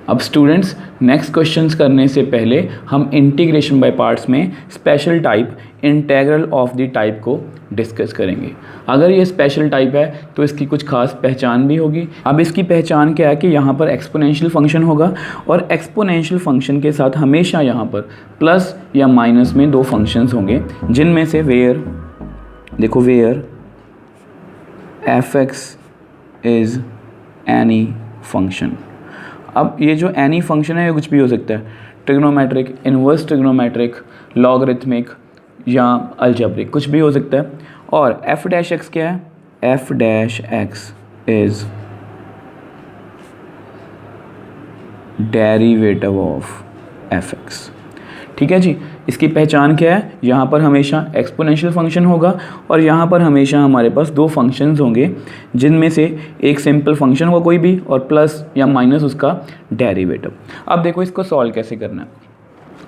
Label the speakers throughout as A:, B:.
A: अब students next questions करने से पहले हम इंटीग्रेशन बाय पार्ट्स में special type integral of the type को डिस्कस करेंगे। अगर ये स्पेशल टाइप है तो इसकी कुछ खास पहचान भी होगी। अब इसकी पहचान क्या है कि यहाँ पर एक्सपोनेंशियल फंक्शन होगा और एक्सपोनेंशियल फंक्शन के साथ हमेशा यहाँ पर प्लस या माइनस में दो फंक्शंस होंगे, जिनमें से where f(x) is any function. अब ये जो एनी फंक्शन है ये कुछ भी हो सकता है, ट्रिग्नोमेट्रिक, इन्वर्स ट्रिग्नोमेट्रिक, लॉगरिथमिक या अलजेब्रिक, कुछ भी हो सकता है। और f'(x) क्या है? f'(x) is derivative of f(x). ठीक है जी। इसकी पहचान क्या है? यहाँ पर हमेशा एक्सपोनेंशियल फंक्शन होगा और यहाँ पर हमेशा हमारे पास दो फंक्शंस होंगे, जिनमें से एक सिंपल फंक्शन होगा कोई भी और प्लस या माइनस उसका डेरिवेटिव। अब देखो इसको सॉल्व कैसे करना है।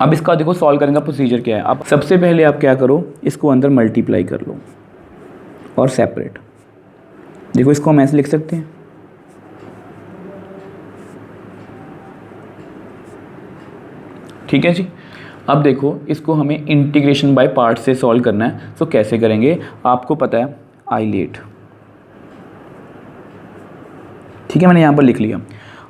A: अब इसका देखो सॉल्व करने का प्रोसीजर क्या है। अब सबसे पहले आप क्या करो, इसको अंदर मल्टीप्लाई कर लो और सेपरेट। देखो इसको हम ऐसे लिख सकते हैं, ठीक है जी। अब देखो इसको हमें इंटीग्रेशन बाय पार्ट से सॉल्व करना है, तो कैसे करेंगे आपको पता है, आइलेट। ठीक है, मैंने यहाँ पर लिख लिया।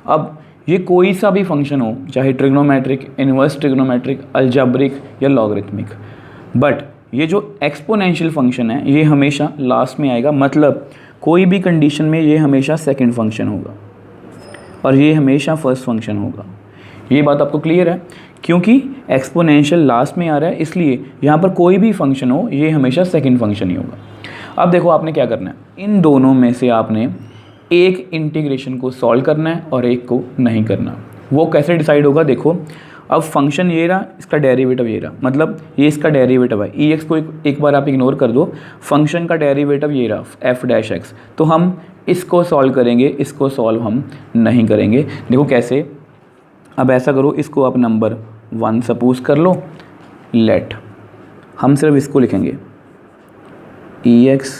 A: अब ये कोई सा भी फंक्शन हो, चाहे ट्रिग्नोमेट्रिक, इन्वर्स ट्रिग्नोमेट्रिक, अलजेब्रिक या लॉगरिथमिक, बट ये जो एक्सपोनेंशियल फंक्शन है ये हमेशा लास्ट में आएगा। मतलब कोई भी कंडीशन में ये हमेशा सेकंड फंक्शन होगा और ये हमेशा फर्स्ट फंक्शन होगा। ये बात आपको क्लियर है? क्योंकि एक्सपोनेंशियल लास्ट में आ रहा है, इसलिए यहाँ पर कोई भी फंक्शन हो ये हमेशा सेकंड फंक्शन ही होगा। अब देखो आपने क्या करना है, इन दोनों में से आपने एक इंटीग्रेशन को सॉल्व करना है और एक को नहीं करना। वो कैसे डिसाइड होगा? देखो अब फंक्शन ये रहा, इसका डेरिवेटिव ये रहा, मतलब ये इसका डेरिवेटिव है। ई एक्स को एक बार आप इग्नोर कर दो, फंक्शन का डेरिवेटिव ये रहा f'(x). तो हम इसको सॉल्व करेंगे, इसको सॉल्व हम नहीं करेंगे। देखो कैसे, अब ऐसा करो, इसको आप नंबर 1 सपोज कर लो, लेट हम सिर्फ इसको लिखेंगे e(x)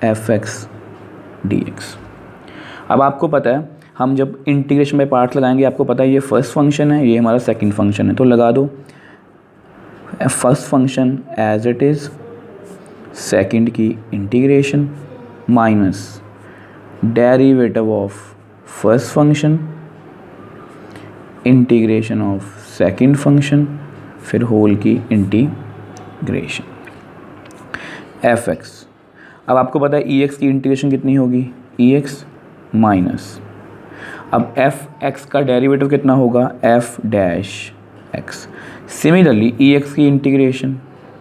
A: f(x) dx। अब आपको पता है हम जब इंटीग्रेशन बाय पार्ट्स लगाएंगे, आपको पता है ये फर्स्ट फंक्शन है, ये हमारा सेकंड फंक्शन है, तो लगा दो first function as it is, second की integration minus derivative of first function, integration of second function, फिर होल की इंटीग्रेशन f(x). अब आपको पता है e(x) की इंटीग्रेशन कितनी होगी, e(x) माइनस, अब f(x) का डेरिवेटिव कितना होगा, f'(x). सिमिलरली e(x) की इंटीग्रेशन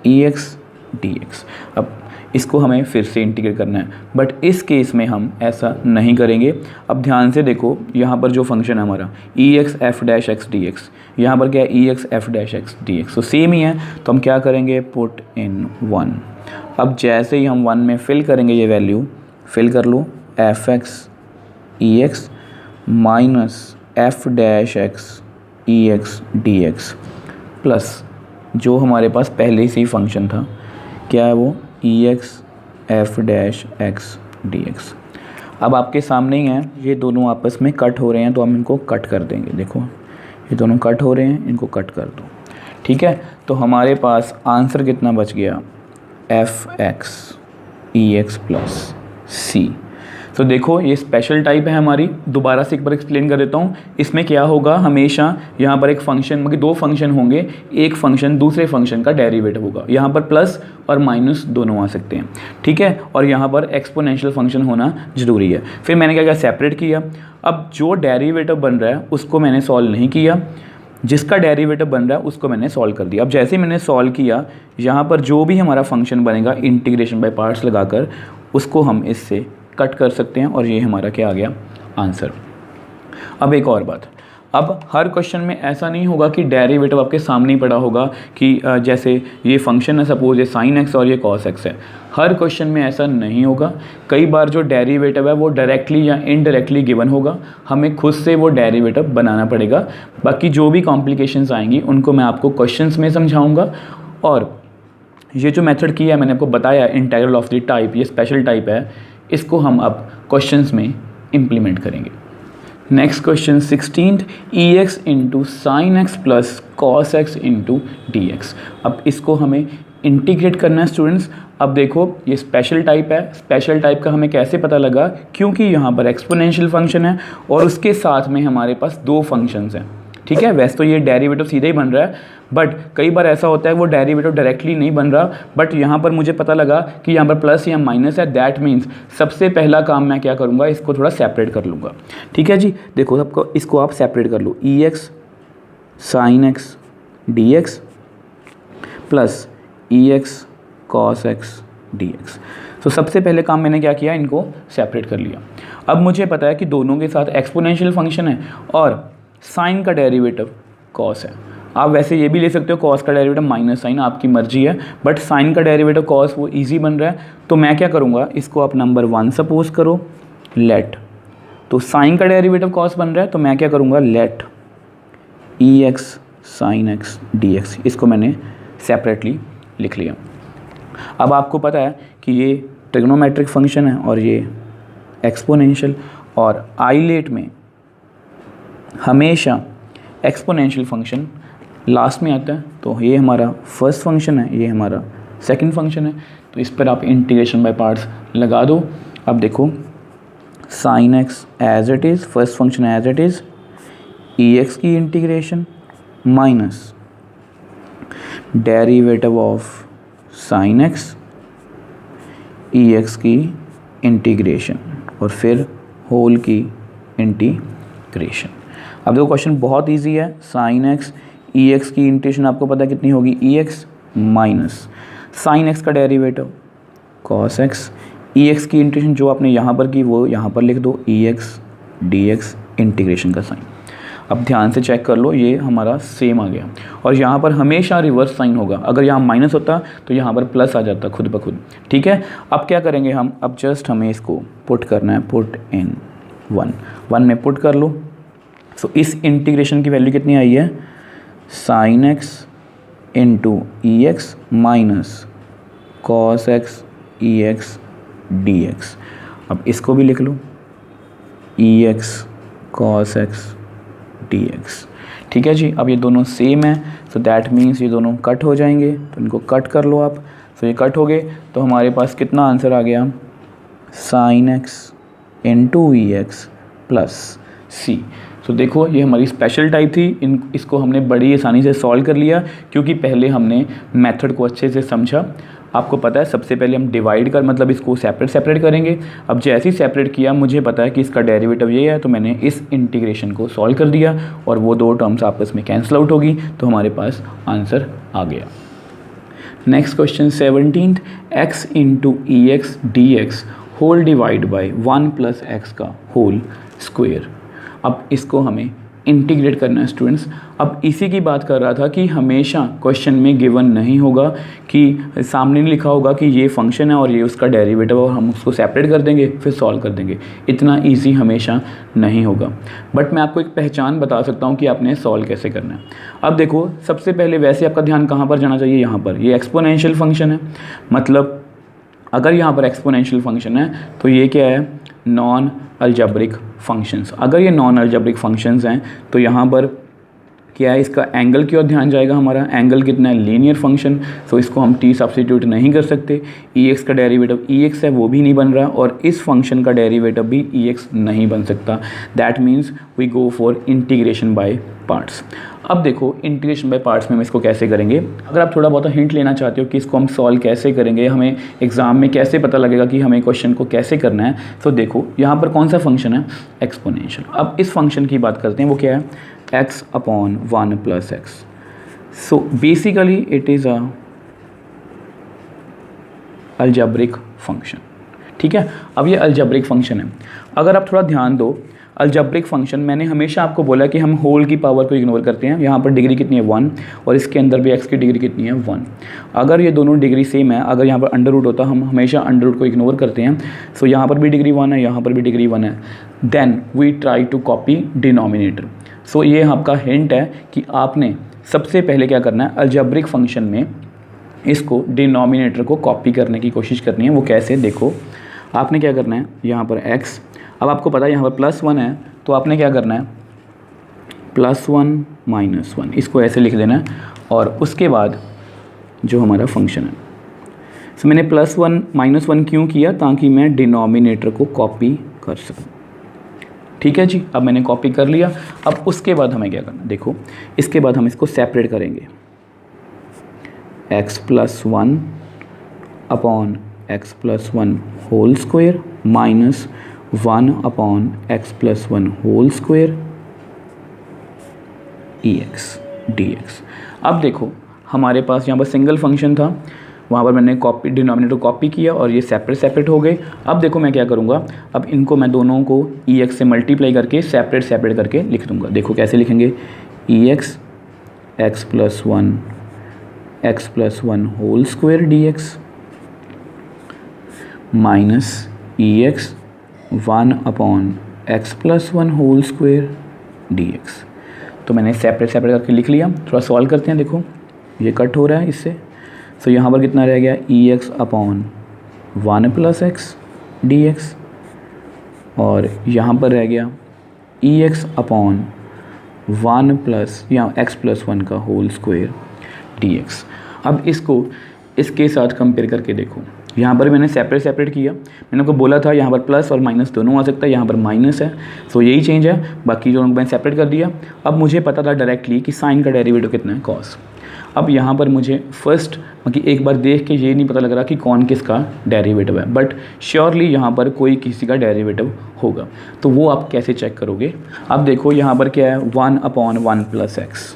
A: e(x) dx। अब इसको हमें फिर से इंटीग्रेट करना है, बट इस केस में हम ऐसा नहीं करेंगे। अब ध्यान से देखो, यहाँ पर जो फंक्शन है हमारा e(x) f'(x) dx, यहाँ पर क्या है e(x) f'(x) dx, तो सेम ही है। तो हम क्या करेंगे, पुट इन 1। अब जैसे ही हम 1 में फिल करेंगे, ये वैल्यू फिल कर लो, f(x) e(x) minus f'(x) e(x) dx plus जो हमारे पास पहले से ही फंक्शन था, क्या है वो, e(x) f'(x) dx। अब आपके सामने ही हैं, ये दोनों आपस में कट हो रहे हैं, तो हम इनको कट कर देंगे। देखो ये दोनों कट हो रहे हैं, इनको कट कर दो, ठीक है। तो हमारे पास आंसर कितना बच गया, f(x) e(x) प्लस c। तो देखो ये स्पेशल टाइप है हमारी। दोबारा से एक बार एक्सप्लेन कर देता हूँ। इसमें क्या होगा, हमेशा यहाँ पर एक फंक्शन, मतलब दो फंक्शन होंगे, एक फंक्शन दूसरे फंक्शन का डेरिवेटिव होगा। यहाँ पर प्लस और माइनस दोनों आ सकते हैं, ठीक है। और यहाँ पर एक्सपोनेंशियल फंक्शन होना ज़रूरी है। फिर मैंने क्या किया, सेपरेट किया। अब जो डेरिवेटिव बन रहा है उसको मैंने सॉल्व नहीं किया, जिसका डेरिवेटिव बन रहा है उसको मैंने सॉल्व कर दिया। अब जैसे मैंने सॉल्व किया, यहाँ पर जो भी हमारा फंक्शन बनेगा इंटीग्रेशन बाय पार्ट्स लगाकर, उसको हम इससे कट कर सकते हैं और ये हमारा क्या आ गया, आंसर। अब एक और बात, अब हर क्वेश्चन में ऐसा नहीं होगा कि डेरिवेटिव आपके सामने ही पड़ा होगा कि जैसे ये फंक्शन है, सपोज ये sin x और ये cos x है। हर क्वेश्चन में ऐसा नहीं होगा। कई बार जो डेरिवेटिव है वो डायरेक्टली या इनडायरेक्टली गिवन होगा, हमें खुद से वो डेरिवेटिव बनाना पड़ेगा। बाकी जो भी कॉम्प्लिकेशंस आएंगी उनको मैं आपको क्वेश्चंस में समझाऊँगा। और ये जो मेथड किया है मैंने आपको बताया, इंटीग्रल ऑफ द टाइप, ये स्पेशल टाइप है, इसको हम अब क्वेश्चंस में इम्प्लीमेंट करेंगे। Next question 16th EX into sine x plus cos x into D x. अब इसको हमें इंटीग्रेट करना है स्टूडेंट्स। अब देखो ये स्पेशल टाइप है, स्पेशल टाइप का हमें कैसे पता लगा, क्योंकि यहाँ पर एक्सपोनेंशियल फंक्शन है और उसके साथ में हमारे पास दो फंक्शंस हैं। ठीक है, वैसे तो ये डेरिवेटिव सीधे ही बन रहा है, बट कई बार ऐसा होता है वो डेरिवेटिव डायरेक्टली नहीं बन रहा, बट यहाँ पर मुझे पता लगा कि यहाँ पर प्लस या माइनस है। दैट मीन्स सबसे पहला काम मैं क्या करूँगा, इसको थोड़ा सेपरेट कर लूँगा। ठीक है जी, देखो सबको इसको आप सेपरेट कर लो, e x sine x d x plus e x cos x d x. तो सबसे पहले काम मैंने क्या किया, इनको सेपरेट कर लिया। अब मुझे पता है कि दोनों के साथ एक्सपोनेंशियल फंक्शन है और साइन का डेरिवेटिव कॉस है। आप वैसे ये भी ले सकते हो कॉस का डेरिवेटिव माइनस साइन, आपकी मर्जी है, बट साइन का डेरिवेटिव कॉस वो इजी बन रहा है। तो मैं क्या करूँगा, इसको आप नंबर 1 सपोज करो, लेट, तो साइन का डेरिवेटिव कॉस बन रहा है, तो मैं क्या करूँगा, let e x sine x d x. इसको मैंने सेपरेटली लिख लिया। अब आपको पता है कि ये ट्रिग्नोमेट्रिक फंक्शन है और ये एक्सपोनेंशियल, और आइलेट में हमेशा एक्सपोनेंशियल फंक्शन लास्ट में आता है। तो ये हमारा फर्स्ट फंक्शन है, ये हमारा सेकंड फंक्शन है, तो इस पर आप इंटीग्रेशन बाय पार्ट्स लगा दो। अब देखो sine x as it is, first function as it is, e x की integration minus derivative of sine x e x की इंटीग्रेशन और फिर होल की इंटीग्रेशन। अब देखो क्वेश्चन बहुत इजी है, साइन एक्स ई एक्स की इंटीग्रेशन आपको पता है कितनी होगी, ई एक्स माइनस साइन एक्स का derivative cos x, e x की इंटीग्रेशन जो आपने यहाँ पर की वो यहाँ पर लिख दो, ई एक्स डी एक्स इंटीग्रेशन का साइन। अब ध्यान से चेक कर लो, ये हमारा सेम आ गया, और यहाँ पर हमेशा रिवर्स साइन होगा। अगर यहाँ माइनस होता तो यहाँ पर प्लस आ जाता खुद ब खुद। ठीक है, अब क्या करेंगे हम, अब जस्ट हमें इसको पुट करना है, पुट इन 1 में पुट कर लो। सो इस इंटीग्रेशन की वैल्यू कितनी आई है, sine x into e x minus cos x e x d x. अब इसको भी लिख लो, e x cos x d x. ठीक है जी, अब ये दोनों सेम है, सो दैट मीन्स ये दोनों कट हो जाएंगे, तो इनको कट कर लो आप। सो ये कट हो गए, तो हमारे पास कितना आंसर आ गया, sign x into e x plus सी। सो देखो ये हमारी स्पेशल टाइप थी, इसको हमने बड़ी आसानी से सॉल्व कर लिया, क्योंकि पहले हमने मेथड को अच्छे से समझा। आपको पता है सबसे पहले हम डिवाइड कर मतलब इसको सेपरेट करेंगे। अब जैसे ही सेपरेट किया मुझे पता है कि इसका डेरिवेटिव ये है, तो मैंने इस इंटीग्रेशन को सॉल्व कर दिया और वो दो टर्म्स आपस में कैंसिल आउट होगी, तो हमारे पास आंसर आ गया। Next question 17th x into e x d x whole divide by 1 plus x का होल स्क्वेयर। अब इसको हमें इंटीग्रेट करना है स्टूडेंट्स। अब इसी की बात कर रहा था कि हमेशा क्वेश्चन में गिवन नहीं होगा कि सामने लिखा होगा कि ये फंक्शन है और ये उसका डेरिवेटिव और हम उसको सेपरेट कर देंगे फिर सॉल्व कर देंगे। इतना इजी हमेशा नहीं होगा, बट मैं आपको एक पहचान बता सकता हूँ कि आपने सॉल्व कैसे करना है। अब देखो सबसे पहले वैसे आपका ध्यान कहाँ पर जाना चाहिए, यहाँ पर। ये एक्सपोनेंशियल फंक्शन है, मतलब अगर यहाँ पर एक्सपोनेंशियल फंक्शन है तो ये क्या है, नॉन अलजेब्रिक फंक्शंस। अगर ये नॉन अलजेब्रिक फंक्शंस हैं तो यहाँ पर क्या है, इसका एंगल की ओर ध्यान जाएगा हमारा। एंगल कितना है, लीनियर फंक्शन, सो इसको हम टी सब्स्टिट्यूट नहीं कर सकते। ई एक्स का डेरिवेटिव ई एक्स है वो भी नहीं बन रहा, और इस फंक्शन का डेरिवेटिव भी ई एक्स नहीं बन सकता। That means we go for integration by parts. अब देखो इंटीग्रेशन बाय पार्ट्स में हम इसको कैसे करेंगे। अगर आप थोड़ा बहुत हिंट लेना चाहते हो कि इसको हम सॉल्व कैसे करेंगे, हमें एग्जाम में कैसे पता लगेगा कि हमें क्वेश्चन को कैसे करना है, तो देखो यहाँ पर कौन सा फंक्शन है, एक्सपोनेंशियल। अब इस फंक्शन की बात करते हैं, वो क्या है, x upon 1 plus x. So basically it is a algebraic function. ठीक है, अब ये अलजेब्रिक फंक्शन है। अगर आप थोड़ा ध्यान दो, अलजेब्रिक फंक्शन मैंने हमेशा आपको बोला कि हम होल की पावर को इग्नोर करते हैं। यहाँ पर डिग्री कितनी है 1, और इसके अंदर भी x की डिग्री कितनी है 1। अगर ये दोनों डिग्री सेम है, अगर यहाँ पर अंडर रूट होता हम हमेशा अंडर रूट को इग्नोर करते हैं। सो यहाँ पर भी डिग्री 1 है, यहाँ पर भी डिग्री 1 है। Then we try to copy denominator. So ये आपका हिंट है कि आपने सबसे पहले क्या करना है, अलजेब्रिक फंक्शन में इसको डिनोमिनेटर को कॉपी करने की कोशिश करनी है। वो कैसे, देखो आपने क्या करना है, यहाँ पर x, अब आपको पता है यहाँ पर +1 है तो आपने क्या करना है, +1 -1 इसको ऐसे लिख देना है और उसके बाद जो हमारा फंक्शन है। सो मैंने +1 -1 क्यों किया, ताकि मैं डिनोमिनेटर को कॉपी कर सकूँ। ठीक है जी, अब मैंने कॉपी कर लिया। अब उसके बाद हमें क्या करना, देखो इसके बाद हम इसको सेपरेट करेंगे, x+1 upon x+1 whole square minus 1 upon x+1 whole square ex dx। अब देखो हमारे पास यहाँ पर सिंगल फंक्शन था, वहाँ पर मैंने कॉपी डिनोमिनेटर कॉपी किया और ये सेपरेट हो गए। अब देखो मैं क्या करूँगा, अब इनको मैं दोनों को ex से मल्टीप्लाई करके सेपरेट करके लिख दूँगा। देखो कैसे लिखेंगे, ex x+1 whole square dx minus ex 1 upon x+1 whole square dx। तो मैंने सेपरेट करके लिख लिया। थोड़ा सॉल्व करते हैं, देखो ये कट हो रहा है इससे। तो यहाँ पर कितना रह गया, ex अपॉन 1 + x dx और यहाँ पर रह गया ex अपॉन 1 प्लस या x+1 का होल स्क्वायर dx। अब इसको इसके साथ कंपेयर करके देखो, यहाँ पर मैंने सेपरेट किया। मैंने आपको बोला था यहाँ पर प्लस और माइनस दोनों आ सकता है, यहाँ पर माइनस है, सो यही चेंज है। बाकी जो मैंने सेपरेट कर दिया। अब मुझे पता था डायरेक्टली कि साइन का डेरिवेटिव कितना है, कॉस। अब यहाँ पर मुझे फर्स्ट कि एक बार देख के ये नहीं पता लग रहा कि कौन किसका डेरिवेटिव है, बट श्योरली यहाँ पर कोई किसी का डेरिवेटिव होगा। तो वो आप कैसे चेक करोगे, अब देखो यहाँ पर क्या है, 1 अपॉन 1 + x।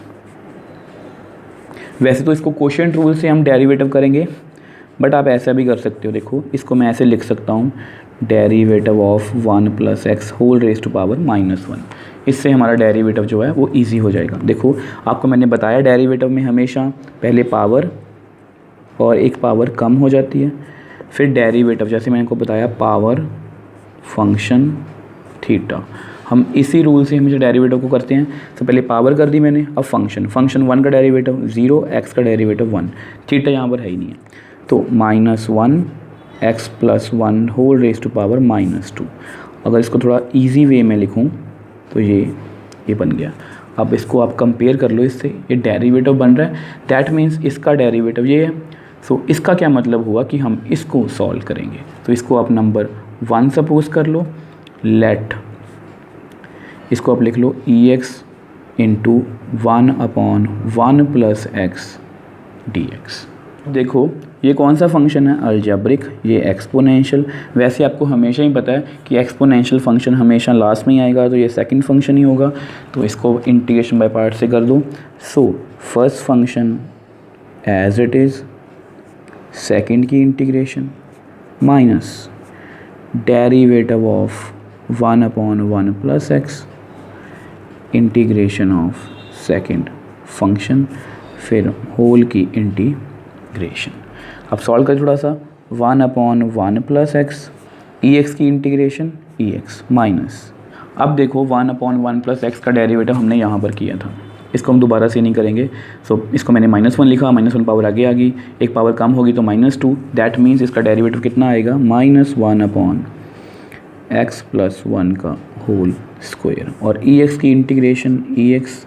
A: वैसे तो इसको क्वोशिएंट रूल से हम डेरिवेटिव करेंगे, बट आप ऐसा भी कर सकते हो। देखो इसको मैं ऐसे लिख सकता हूँ, derivative of 1 + x whole raise to power -1। इससे हमारा डेरिवेटिव जो है वो इजी हो जाएगा। देखो आपको मैंने बताया डेरिवेटिव में हमेशा पहले पावर और एक पावर कम हो जाती है, फिर डेरिवेटिव जैसे मैंने आपको बताया पावर फंक्शन थीटा। हम इसी रूल से हमेशा डेरिवेटिव को करते हैं। तो पहले पावर कर दी मैंने, अब फंक्शन 1 का डेरिवेटिव 0, x का डेरिवेटिव 1, थीटा यहाँ पर है ही नहीं है। तो -1 x+1 whole raise to power -2। अगर इसको थोड़ा इजी वे में लिखूं तो ये बन गया। अब इसको आप कंपेयर कर लो इससे, ये डेरिवेटिव बन रहा है, दैट मीन्स इसका डेरिवेटिव ये है। सो इसका क्या मतलब हुआ कि हम इसको सॉल्व करेंगे। तो इसको आप नंबर 1 सपोज कर लो, लेट इसको आप लिख लो ex × 1 अपॉन 1 + x dx। देखो ये कौन सा फंक्शन है, अलजेब्रिक, ये एक्सपोनेंशियल। वैसे आपको हमेशा ही पता है कि एक्सपोनेंशियल फंक्शन हमेशा लास्ट में ही आएगा, तो ये सेकंड फंक्शन ही होगा। तो इसको इंटीग्रेशन बाय पार्ट से कर दो। So first function as it is, second की integration minus derivative of 1 upon 1 + x integration of second function, फिर होल की इंटीग्रेशन। अब सॉल्व कर थोड़ा सा, 1 अपॉन 1 + x ex की इंटीग्रेशन ex माइनस, अब देखो 1 अपॉन 1 + x का डेरिवेटिव हमने यहाँ पर किया था, इसको हम दोबारा से नहीं करेंगे। सो इसको मैंने -1 लिखा, -1 पावर आगे आ गई, एक पावर कम होगी तो -2, दैट मीन्स इसका डेरिवेटिव कितना आएगा, -1 अपॉन x+1 का होल स्क्वायर और ex की इंटीग्रेशन ex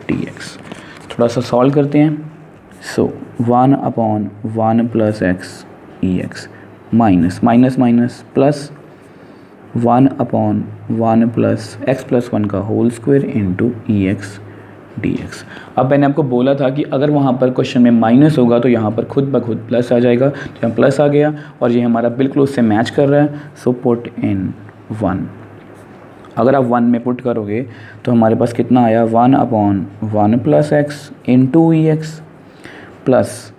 A: dx। थोड़ा सा सॉल्व करते हैं। So 1 upon 1 + x ex minus plus 1 upon 1 + x+1 का whole square into ex dx। अब मैंने आपको बोला था कि अगर वहाँ पर क्वेश्चन में माइनस होगा तो यहाँ पर खुद ब खुद प्लस आ जाएगा, तो यहाँ प्लस आ गया और ये हमारा बिल्कुल उससे मैच कर रहा है। सो पुट इन 1, अगर आप 1 में पुट करोगे तो हमारे पास कितना आया, 1 upon 1 + x into ex plus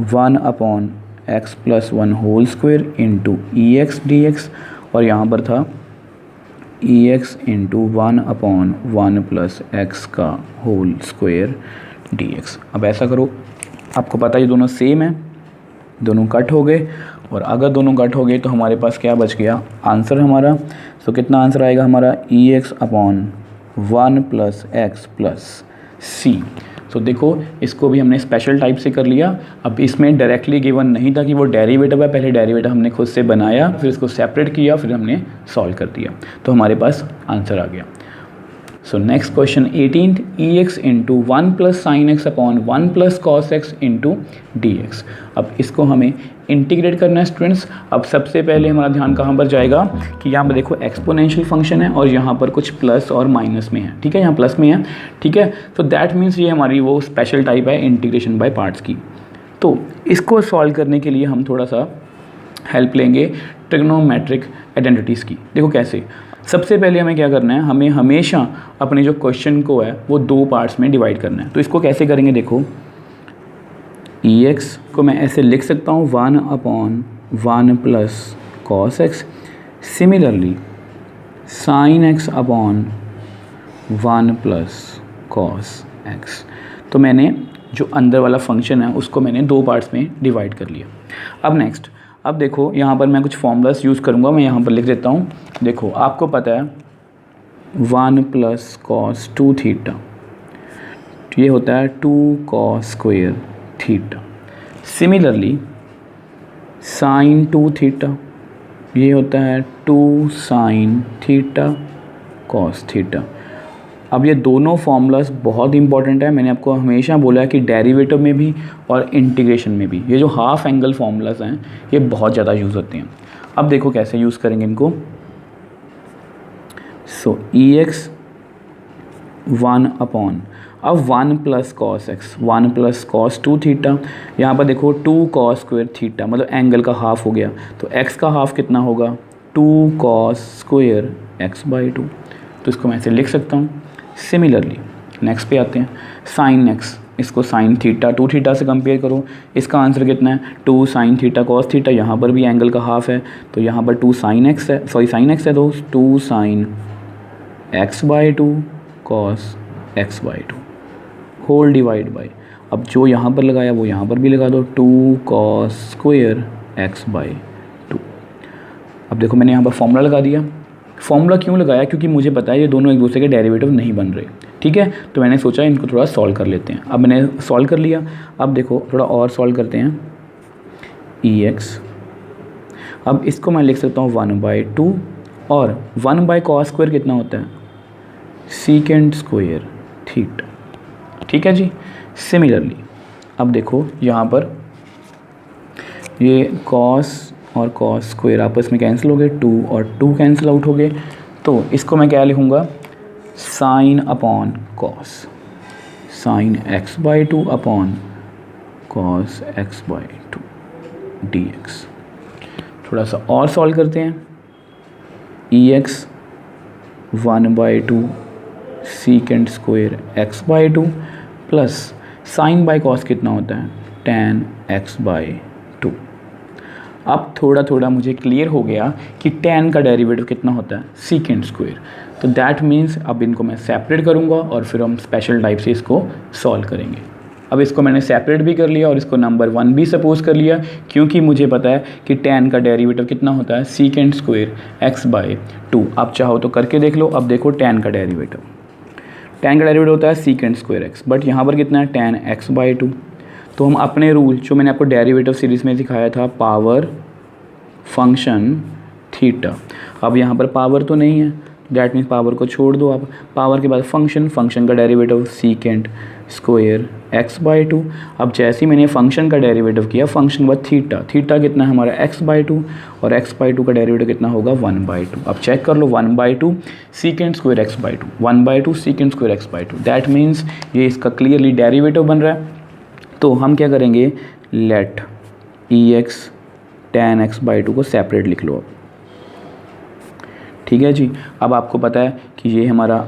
A: 1 upon x+1 whole square into ex dx, और यहाँ पर था ex इंटू 1 अपॉन 1 + x का होल स्क्वायर dx। अब ऐसा करो, आपको पता है ये दोनों सेम है, दोनों कट हो गए, और अगर दोनों कट हो गए तो हमारे पास क्या बच गया, आंसर हमारा। तो कितना आंसर आएगा हमारा, ex अपॉन 1 + x + c। तो देखो इसको भी हमने स्पेशल टाइप से कर लिया। अब इसमें डायरेक्टली गिवन नहीं था कि वो डेरिवेटिव है, पहले डेरिवेटिव हमने खुद से बनाया, फिर इसको सेपरेट किया, फिर हमने सॉल्व कर दिया, तो हमारे पास आंसर आ गया। So next question 18, EX into 1 plus sine x upon 1 plus cos x into D x. अब इसको हमें इंटीग्रेट करना है स्टूडेंट्स। अब सबसे पहले हमारा ध्यान कहाँ पर जाएगा कि यहाँ पर देखो एक्सपोनेंशियल फंक्शन है और यहाँ पर कुछ प्लस और माइनस में है, ठीक है, यहाँ प्लस में है, ठीक है। तो दैट मीन्स ये हमारी वो स्पेशल टाइप है इंटीग्रेशन बाय पार्ट्स की। तो इसको सॉल्व करने के लिए हम थोड़ा सा हेल्प लेंगे ट्रिग्नोमेट्रिक आइडेंटिटीज़ की। देखो कैसे, सबसे पहले हमें क्या करना है, हमें हमेशा अपने जो क्वेश्चन को है वो दो पार्ट्स में डिवाइड करना है। तो इसको कैसे करेंगे, देखो EX को मैं ऐसे लिख सकता हूँ 1/1 plus cos x. Similarly sine x upon 1 plus cos x. तो मैंने जो अंदर वाला फंक्शन है उसको मैंने दो पार्ट्स में डिवाइड कर लिया। अब नेक्स्ट, अब देखो यहाँ पर मैं कुछ फॉर्मूलास यूज़ करूँगा, मैं यहाँ पर लिख देता हूँ। देखो आपको पता है 1 प्लस कॉस 2 थीटा, ये होता है 2 cos square theta. Similarly sign 2 theta, ये होता है 2 साइन थीटा कॉस थीटा। अब ये दोनों फॉर्मूलास बहुत इंपॉर्टेंट है, मैंने आपको हमेशा बोला है कि डेरिवेटिव में भी और इंटीग्रेशन में भी ये जो हाफ एंगल फॉर्मूलास हैं ये बहुत ज़्यादा यूज़ होते हैं। अब देखो कैसे यूज़ करेंगे इनको। सो EX 1 अपॉन, अब 1 plus cos x, 1 plus cos 2 theta, यहाँ पर देखो 2 कॉस स्क्वायर थीटा, मतलब एंगल का हाफ हो गया, तो x का हाफ कितना होगा 2 कॉस स्क्वायर x/2। तो इसको मैं ऐसे लिख सकता हूँ। सिमिलरली नेक्स्ट पे आते हैं, साइन एक्स, इसको साइन थीटा 2 थीटा से कंपेयर करो, इसका आंसर कितना है 2 साइन थीटा कॉस थीटा। यहाँ पर भी एंगल का हाफ है तो यहाँ पर 2 साइन एक्स है, सॉरी साइन एक्स है तो 2 sine x/2 cos x/2 whole divide by, अब जो यहाँ पर लगाया वो यहाँ पर भी लगा दो, 2 कॉस स्क्वायर x/2। अब देखो मैंने यहाँ पर फॉर्मूला लगा दिया। फॉर्मूला क्यों लगाया, क्योंकि मुझे पता है ये दोनों एक दूसरे के डेरिवेटिव नहीं बन रहे, ठीक है, तो मैंने सोचा इनको थोड़ा सॉल्व कर लेते हैं। अब मैंने सॉल्व कर लिया। अब देखो थोड़ा और सॉल्व करते हैं। EX, अब इसको मैं लिख सकता हूँ 1/2 और 1/cos स्क्वायर कितना होता है सीकेंड स्क्वायर थीटा, ठीक है जी। सिमिलरली अब देखो यहाँ पर ये कॉस और कॉस स्क्वायर आपस में कैंसिल हो गए, 2 और 2 कैंसिल आउट हो गए, तो इसको मैं क्या लिखूँगा sine upon cos, sine x/2 upon cos x/2 dx। थोड़ा सा और सॉल्व करते हैं। EX 1/2 secant square x/2 plus sign by cos कितना होता है tan x/2। अब थोड़ा थोड़ा मुझे क्लियर हो गया कि tan का डेरिवेटिव कितना होता है सीकेंड स्क्वायर। तो दैट मीन्स अब इनको मैं सेपरेट करूँगा और फिर हम स्पेशल टाइप से इसको सॉल्व करेंगे। अब इसको मैंने सेपरेट भी कर लिया और इसको नंबर 1 भी सपोज कर लिया, क्योंकि मुझे पता है कि tan का डेरिवेटिव कितना होता है सीकेंड स्क्वायर x/2। आप चाहो तो करके देख लो। अब देखो tan का डेरिवेटिव होता है सीकेंड स्क्वायर x, बट यहाँ पर कितना है tan x/2। तो हम अपने रूल जो मैंने आपको डेरिवेटिव सीरीज़ में दिखाया था, पावर फंक्शन थीटा, अब यहाँ पर पावर तो नहीं है, डैट मीन्स पावर को छोड़ दो आप, पावर के बाद फंक्शन, फंक्शन का डेरिवेटिव सीकेंड स्क्वायर x/2। अब जैसे ही मैंने फंक्शन का डेरिवेटिव किया, फंक्शन के बाद थीटा, थीटा कितना है हमारा x/2 और x/2 का डेरिवेटिव कितना होगा 1/2। अब चेक कर लो 1/2 secant square x/2, 1/2 secant square x/2, that means ये इसका क्लियरली डेरिवेटिव बन रहा है। तो हम क्या करेंगे, लेट EX tan x/2 को सेपरेट लिख लो अब, ठीक है जी। अब आपको पता है कि ये हमारा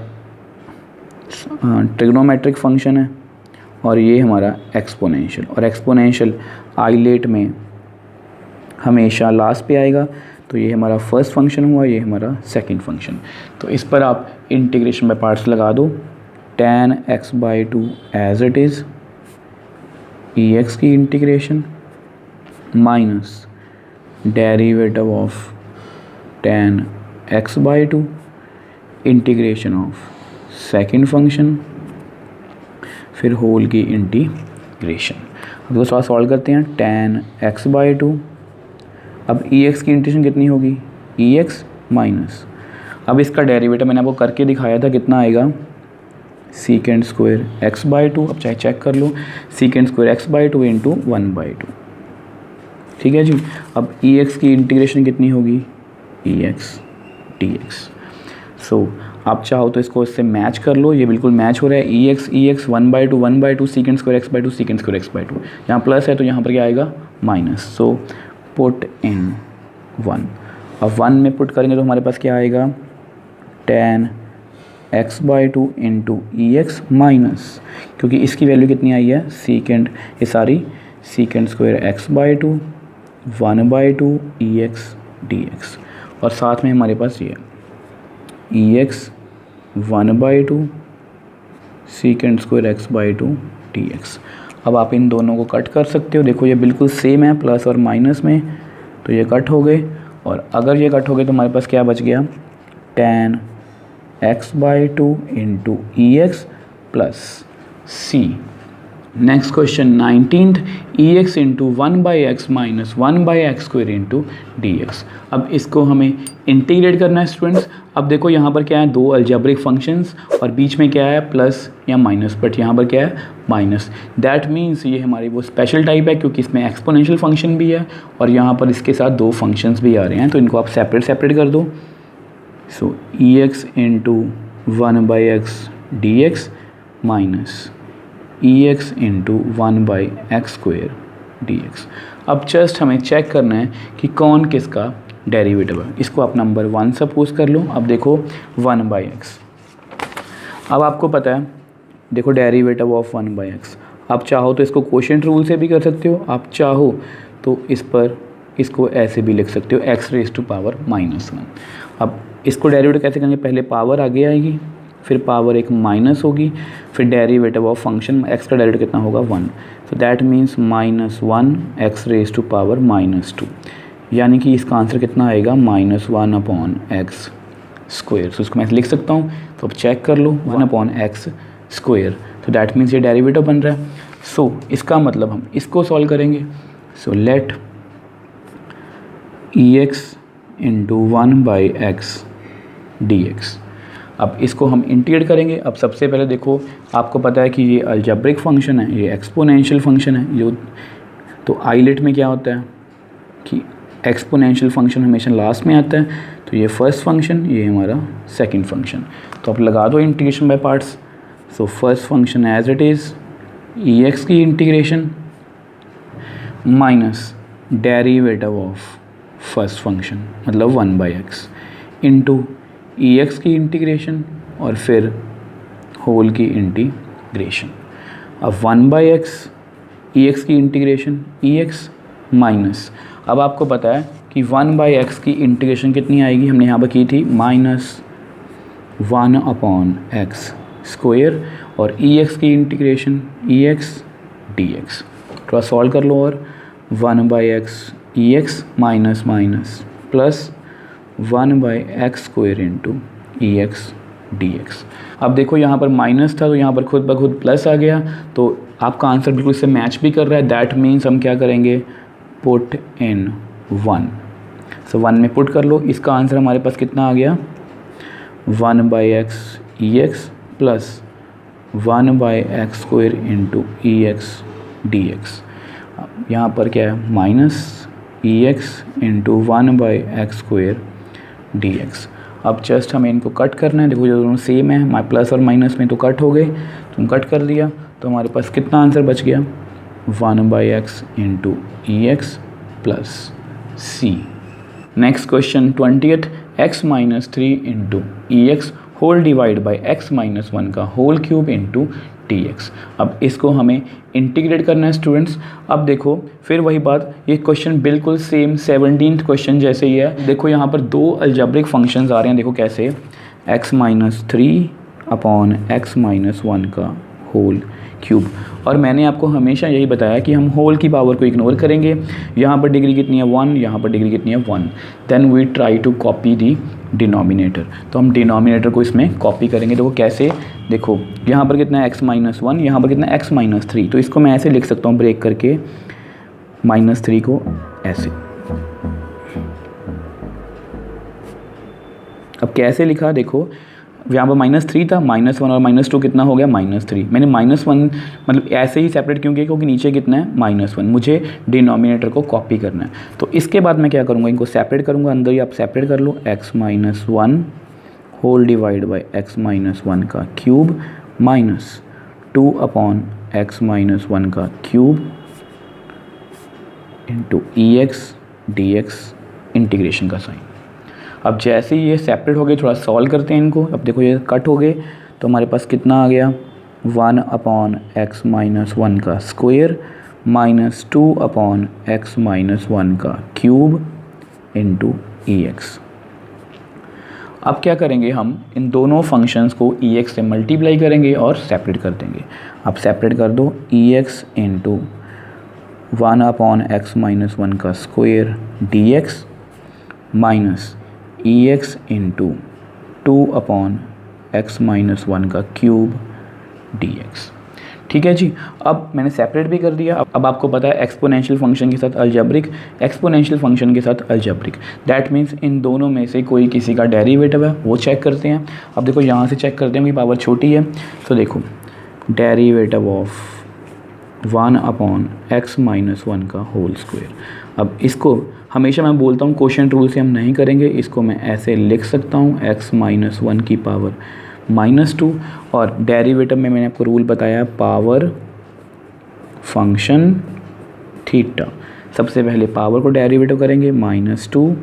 A: ट्रिग्नोमेट्रिक फंक्शन है और ये हमारा एक्सपोनेंशियल, और एक्सपोनेंशियल आइलेट में हमेशा लास्ट पे आएगा। तो ये हमारा फर्स्ट फंक्शन हुआ, ये हमारा सेकंड फंक्शन। तो इस पर आप इंटीग्रेशन बाय पार्ट्स लगा दो, tan x/2 as it is, EX की integration minus derivative of tan x/2 integration of second function, फिर होल की इंटीग्रेशन। अब इसको थोड़ा सॉल्व करते हैं। tan x/2, अब ex की इंटीग्रेशन कितनी होगी, ex माइनस, अब इसका डेरिवेटिव मैंने आपको करके दिखाया था, कितना आएगा secant स्क्वायर x/2, अब चाहे चेक कर लो, secant स्क्वायर x/2 इंटू 1/2, ठीक है जी। अब ex की इंटीग्रेशन कितनी होगी, ex dx। सो आप चाहो तो इसको इससे मैच कर लो, ये बिल्कुल मैच हो रहा है, ex 1/2 secant square x/2 secant square x/2, यहाँ प्लस है तो यहाँ पर क्या आएगा माइनस। सो पुट इन 1, अब 1 में पुट करेंगे तो हमारे पास क्या आएगा, tan x/2 into ex minus, क्योंकि इसकी वैल्यू कितनी आई है secant, ये सारी secant square x/2 1/2 ex dx, और साथ में हमारे पास ये ex 1/2 secant square x/2 dx। अब आप इन दोनों को कट कर सकते हो, देखो ये बिल्कुल सेम है प्लस और माइनस में, तो ये कट हो गए, और अगर ये कट हो गए तो हमारे पास क्या बच गया, tan x/2 into ex plus c। Next question 19th, ex into 1/x minus 1/x square into dx। अब इसको हमें इंटीग्रेट करना है स्टूडेंट्स। अब देखो यहाँ पर क्या है, दो अलजेब्रिक फंक्शंस और बीच में क्या है प्लस या माइनस, बट यहाँ पर क्या है माइनस। दैट मीन्स ये हमारी वो स्पेशल टाइप है, क्योंकि इसमें एक्सपोनेंशियल फंक्शन भी है और यहाँ पर इसके साथ दो फंक्शंस भी आ रहे हैं, तो इनको आप सेपरेट कर दो। सो ex into 1/x dx minus ex into 1/x square dx। अब जस्ट हमें चेक करना है कि कौन किसका डेरिवेटिव है, इसको आप नंबर 1 सपोज कर लो। अब देखो 1/x, अब आपको पता है, देखो डेरिवेटिव ऑफ 1/x, आप चाहो तो इसको कोशेंट रूल से भी कर सकते हो, आप चाहो तो इस पर इसको ऐसे भी लिख सकते हो x⁻⁻1। अब इसको डेरिवेटिव कैसे करेंगे, पहले पावर आगे आएगी, फिर पावर एक माइनस होगी, फिर डेरिवेटिव ऑफ फंक्शन x का डेरिवेटिव कितना होगा 1, तो दैट मीन्स -1 x⁻⁻2, यानी कि इसका आंसर कितना आएगा -1/x स्क्वायर। तो इसको मैं लिख सकता हूँ, तो अब चेक कर लो 1/x स्क्वायर, तो दैट मीन्स ये डेरिवेटिव बन रहा है। सो इसका मतलब हम इसको सॉल्व करेंगे। So let ex into 1/x dx। अब इसको हम इंटीग्रेट करेंगे। अब सबसे पहले देखो, आपको पता है कि ये अलजेब्रिक फंक्शन है, ये एक्सपोनेंशियल फंक्शन है, ये तो आइलेट में क्या होता है कि एक्सपोनेंशियल फंक्शन हमेशा लास्ट में आता है, तो ये फर्स्ट फंक्शन, ये हमारा सेकंड फंक्शन, तो आप लगा दो integration by parts. So first function as it is ex की integration minus derivative of first function मतलब 1/x इंटू ex की इंटीग्रेशन और फिर होल की इंटीग्रेशन। अब 1/x ex की इंटीग्रेशन ex माइनस, अब आपको पता है कि 1/x की इंटीग्रेशन कितनी आएगी, हमने यहाँ पर की थी -1/x स्क्वायर, और ex की इंटीग्रेशन ex dx। थोड़ा सॉल्व कर लो, और 1/x ex minus minus plus 1/x square into ex dx। अब देखो यहाँ पर माइनस था तो यहाँ पर खुद ब खुद प्लस आ गया, तो आपका आंसर बिल्कुल इससे मैच भी कर रहा है। दैट मीन्स हम क्या करेंगे, पुट इन 1। सो 1 में पुट कर लो, इसका आंसर हमारे पास कितना आ गया 1/x ex plus 1/x square into ex dx। यहाँ पर क्या है minus ex into 1/x square dx। अब जस्ट हमें इनको कट करना है, देखो जो दोनों सेम है, प्लस और माइनस में तो कट हो गए, तो हम कट कर दिया, तो हमारे पास कितना आंसर बच गया 1/x into ex plus c। Next question 20th, x-3 into ex whole divide by x-1 का होल क्यूब इंटू dx। अब इसको हमें इंटीग्रेट करना है स्टूडेंट्स। अब देखो फिर वही बात, ये क्वेश्चन बिल्कुल सेम 17th क्वेश्चन जैसे ही है। देखो यहाँ पर दो अलजेब्रिक फंक्शंस आ रहे हैं, देखो कैसे, x-3 अपॉन x-1 का होल क्यूब, और मैंने आपको हमेशा यही बताया कि हम होल की पावर को इग्नोर करेंगे। यहाँ पर डिग्री कितनी है 1, यहाँ पर डिग्री कितनी है 1, then we try to copy the denominator. तो हम डिनोमिनेटर को इसमें कॉपी करेंगे। देखो कैसे, देखो यहाँ पर कितना है x-1, यहाँ पर कितना है x-3। तो इसको मैं ऐसे लिख सकता हूँ ब्रेक करके, -3 को ऐसे। अब कैसे लिखा, देखो यहाँ पर -3 था, -1 और -2 कितना हो गया -3। मैंने -1 मतलब ऐसे ही सेपरेट क्यों किया, क्योंकि नीचे कितना है -1, मुझे डिनोमिनेटर को कॉपी करना है। तो इसके बाद मैं क्या करूँगा, इनको सेपरेट करूँगा, अंदर ही आप सेपरेट कर लो, x-1 whole divide by x-1 का क्यूब -2 अपॉन x-1 का cube into EX dx integration का साइन। अब जैसे ही ये सेपरेट हो गए, थोड़ा सॉल्व करते हैं इनको। अब देखो ये कट हो गए, तो हमारे पास कितना आ गया 1 अपॉन x-1 का स्क्वायर -2 अपॉन x-1 का क्यूब इंटू EX। अब क्या करेंगे, हम इन दोनों फंक्शंस को EX से मल्टीप्लाई करेंगे और सेपरेट कर देंगे। अब सेपरेट कर दो, EX इंटू 1 अपॉन x-1 का square dx minus EX into 2 upon x-1 का क्यूब dx। ठीक है जी। अब मैंने सेपरेट भी कर दिया। अब आपको पता है एक्सपोनेंशियल फंक्शन के साथ अलजेब्रिक, एक्सपोनेंशियल फंक्शन के साथ अलजेब्रिक, दैट मीन्स इन दोनों में से कोई किसी का डेरिवेटिव है वो चेक करते हैं। अब देखो यहाँ से चेक करते हैं कि पावर छोटी है, तो देखो डेरिवेटिव ऑफ 1 अपॉन x-1 का होल स्क्वायर। अब इसको हमेशा मैं बोलता हूँ क्वोशिएंट रूल से हम नहीं करेंगे, इसको मैं ऐसे लिख सकता हूँ x-1 की पावर -2, और डेरिवेटिव में मैंने आपको रूल बताया पावर फंक्शन थीटा। सबसे पहले पावर को डेरिवेटिव करेंगे, -2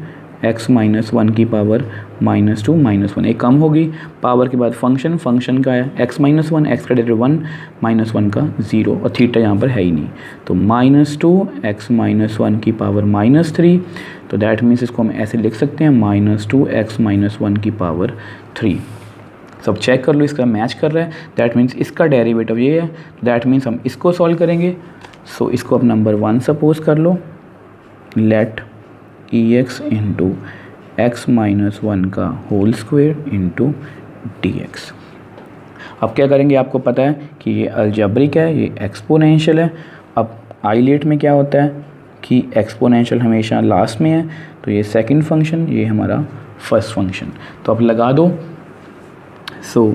A: x-1 की पावर -2 -1, एक कम होगी। पावर के बाद फंक्शन, फंक्शन का है x-1, x का डेरिवेटिव 1 -1 का 0, और थीटा यहाँ पर है ही नहीं, तो -2 x-1 की पावर -3। तो दैट मीन्स इसको हम ऐसे लिख सकते हैं -2 x-1 की पावर 3। सब चेक कर लो, इसका मैच कर रहा है, दैट मीन्स इसका डेरिवेटिव ये है, दैट मीन्स हम इसको सॉल्व करेंगे। सो इसको अब नंबर 1 सपोज कर लो, लेट EX इंटू x-1 का होल स्क्वायर इंटू dx। अब क्या करेंगे, आपको पता है कि ये अलजेब्रिक है, ये एक्सपोनेंशियल है। अब आइलेट में क्या होता है कि एक्सपोनेंशियल हमेशा लास्ट में है, तो ये सेकंड फंक्शन, ये हमारा फर्स्ट फंक्शन। तो अब लगा दो, so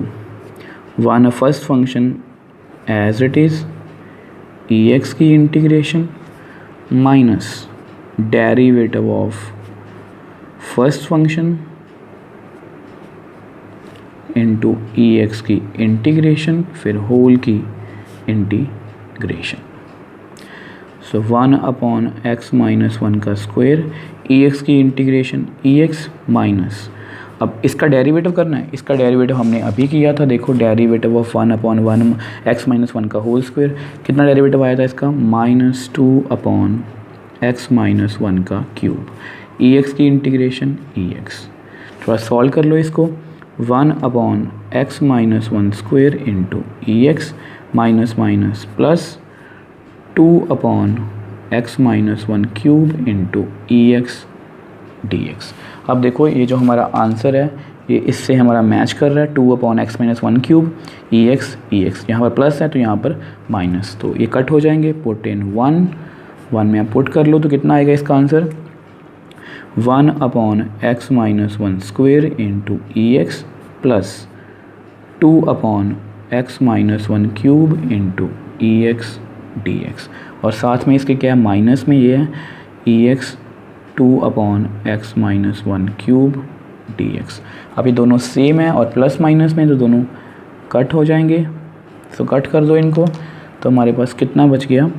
A: 1 first function as it is EX की integration minus derivative of first function into EX की इंटीग्रेशन, फिर होल की इंटीग्रेशन। सो 1 अपॉन x-1 का स्क्वायर, EX की इंटीग्रेशन, EX माइनस, अब इसका डेरिवेटिव करना है, इसका डेरिवेटिव हमने अभी किया था। देखो डेरिवेटिव ऑफ 1 अपॉन 1 x-1 का होल स्क्वायर, कितना डेरिवेटिव आया था इसका -2 अपॉन x-1 का क्यूब, EX की इंटीग्रेशन EX। थोड़ा सॉल्व कर लो इसको, 1 upon x-1 square into EX minus minus plus 2 upon x-1 cube into EX dx। अब देखो ये जो हमारा आंसर है ये इससे हमारा मैच कर रहा है, 2 अपॉन x-1 क्यूब EX, यहाँ पर प्लस है तो यहाँ पर माइनस, तो ये कट हो जाएंगे, पुट इन 1 में आप पुट कर लो तो कितना आएगा इसका answer, 1 upon x-1 square into EX plus 2 upon x-1 cube into EX dx, और साथ में इसके क्या है माइनस में ये है EX 2 upon x-1 cube dx। अब ये दोनों सेम है और प्लस माइनस में, तो दोनों कट हो जाएंगे। तो कट कर दो इनको, तो हमारे पास कितना बच गया,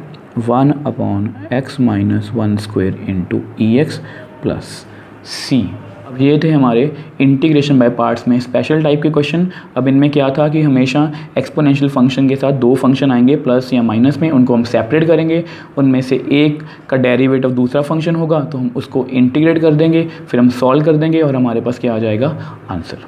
A: 1 upon x-1 square into EX plus C। अब ये थे हमारे इंटीग्रेशन बाय पार्ट्स में स्पेशल टाइप के क्वेश्चन। अब इनमें क्या था कि हमेशा एक्सपोनेंशियल फंक्शन के साथ 2 फंक्शन आएंगे प्लस या माइनस में, उनको हम सेपरेट करेंगे, उनमें से एक का डेरिवेटिव दूसरा फंक्शन होगा तो हम उसको इंटीग्रेट कर देंगे, फिर हम सॉल्व कर देंगे और हमारे पास क्या आ जाएगा आंसर।